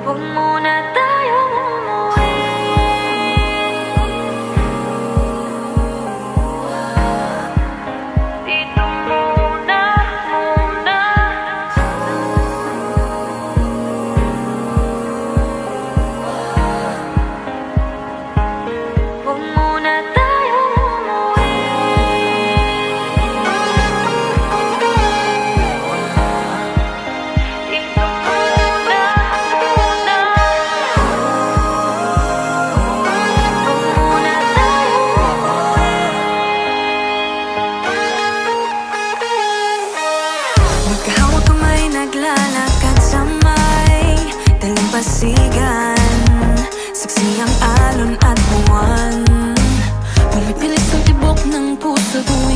Huwag muna tayong umuwi. Dito muna, muna. Huwag muna tayong umuwi. Dito muna, muna. Huwag muna tayong umuwi. Magkahawak kamay, naglalakad sa may dalampasigan. Saksi ang alon at buwan. Pinipilis ang tibok ng puso tuwing